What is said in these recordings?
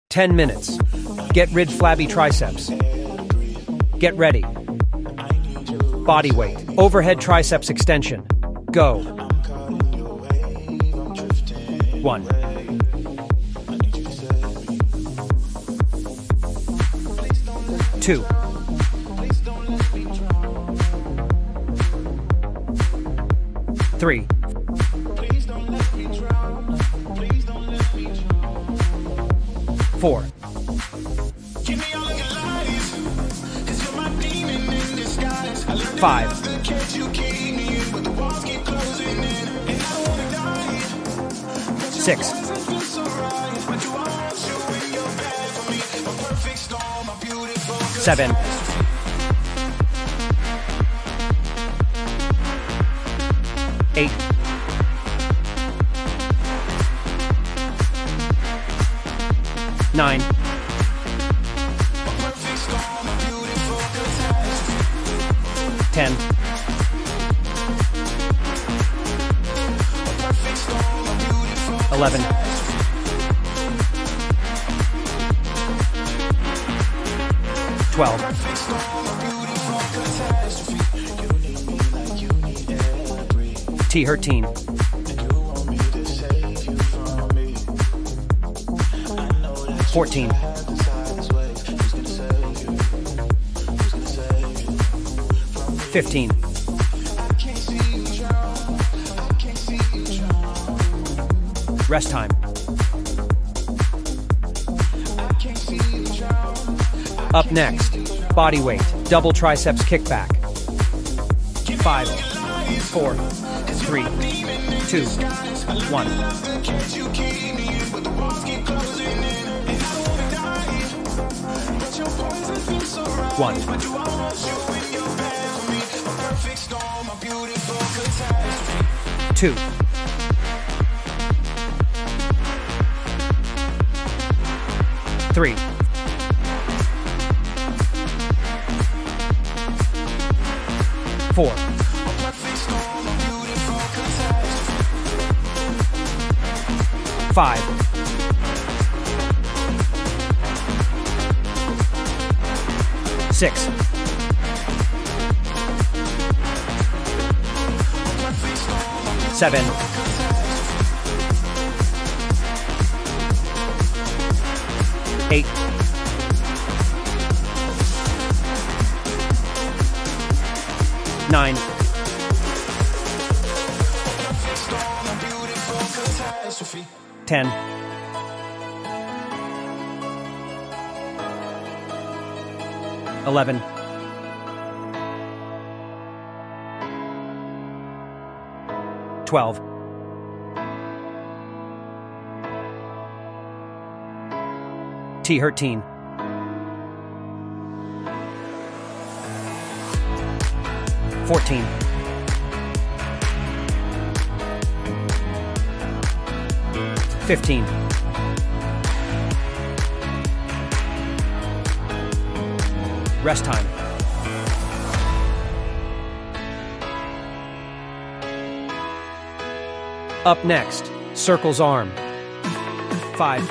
10 minutes. Get rid flabby triceps. Get ready. Body weight. Overhead triceps extension. Go. 1. 2. 3. 4. 5. 6. 7. 8. 9. 10. 11. 12. 13. 14. 15. 16. Rest time. Up next, body weight, double triceps kickback. 5, 4, 3, 2, 1. 1. 2. 3. 4. 5. 6. 7. 8. 9. 10. 11. 12. 13. 14. 15. 16. Rest time. Up next, circles arm. 5,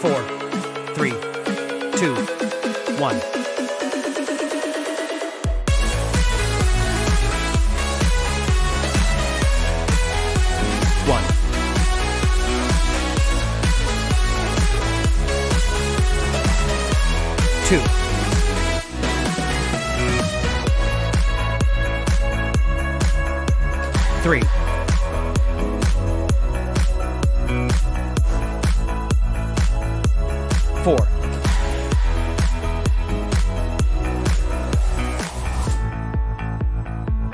4, 3, 2, 1. 1. 2. 3. 4.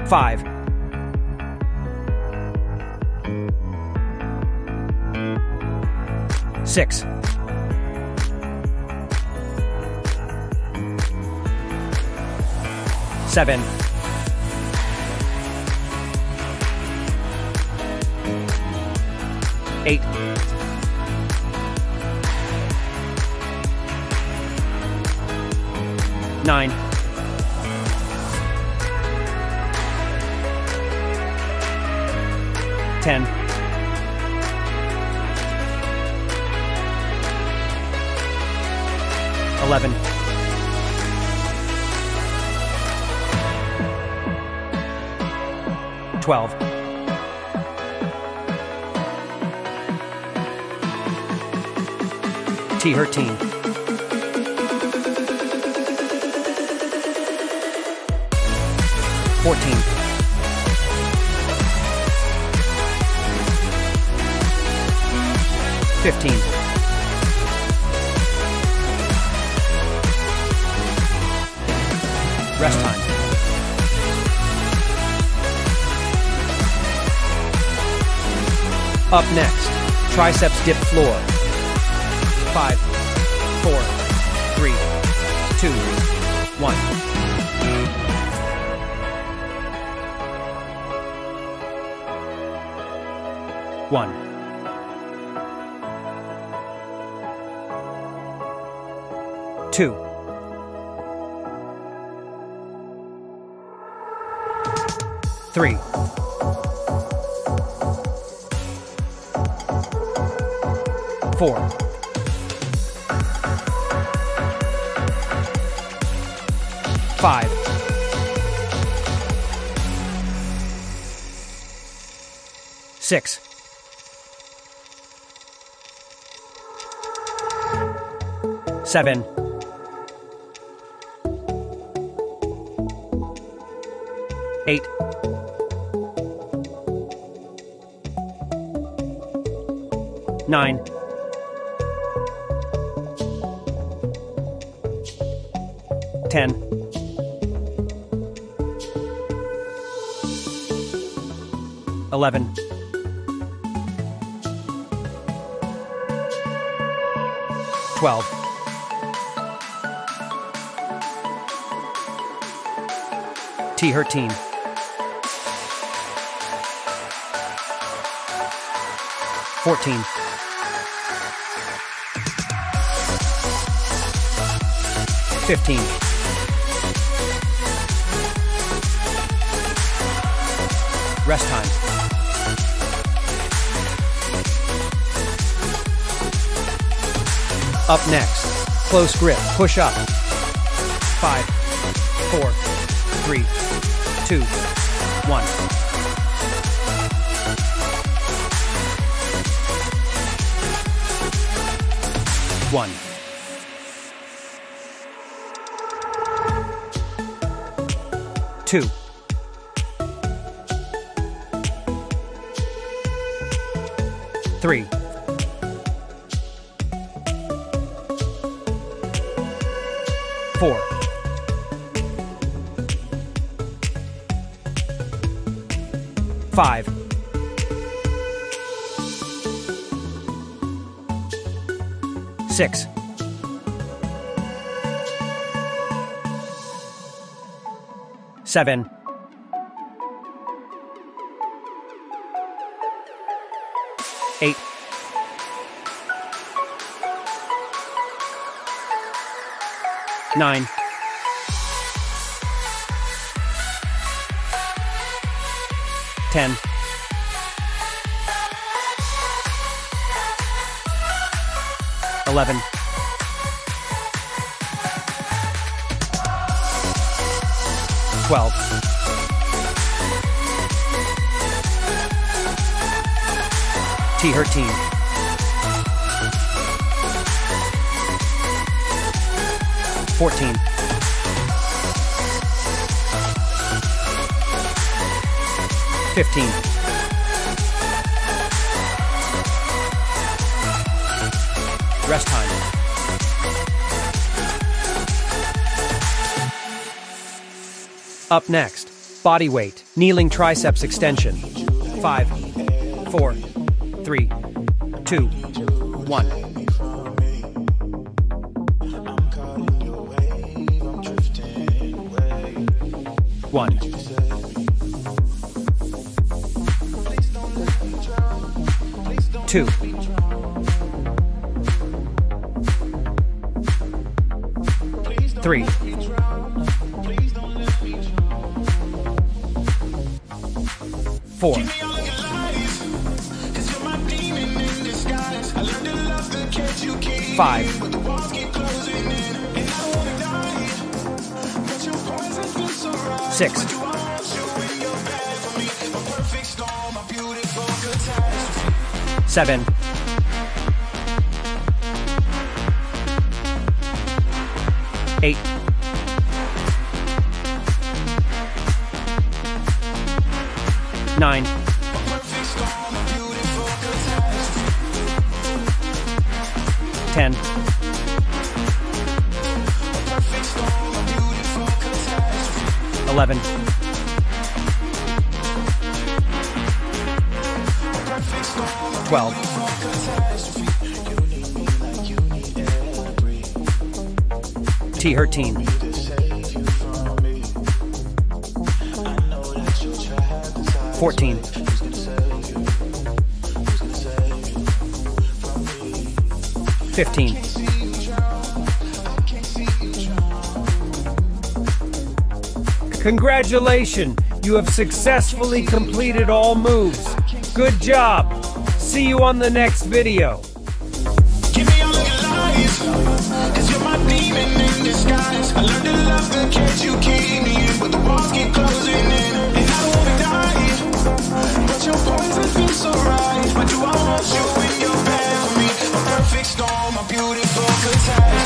5. 6. 7. 8. 9. 10. 11. 11, 12, 13, 14, 15, 15. Rest time. Up next, triceps dip floor. 5, 4, 3, 2, 1. One. Two. Three. Four. Five. Six. Seven. 8. 9. 10. 11. 12. 13. 14. 15. 15. Rest time. Up next, close grip, push up. 5, 4, 3, 2, 1. One. Two. Three. Four. Five. Six. Seven. 8. 9. 10. 11. 12. 13. 14. 15. 15. Rest time. Up next, body weight, kneeling triceps extension. 5, 4, 3, 2, 1. 1. 2. 3. 4. 5. 6, 7, 8, 9, 10, 11, 12, 13, 14, 15, Congratulations! You have successfully completed all moves. Good job! See you on the next video. Give me all of your lies, 'cause you're my demon in disguise. I learned to love the cage you keep me in, but the walls keep closing in. And I don't wanna die, but your poison feels so right. Why do I want you in your bed for me? A perfect storm, a beautiful catastrophe.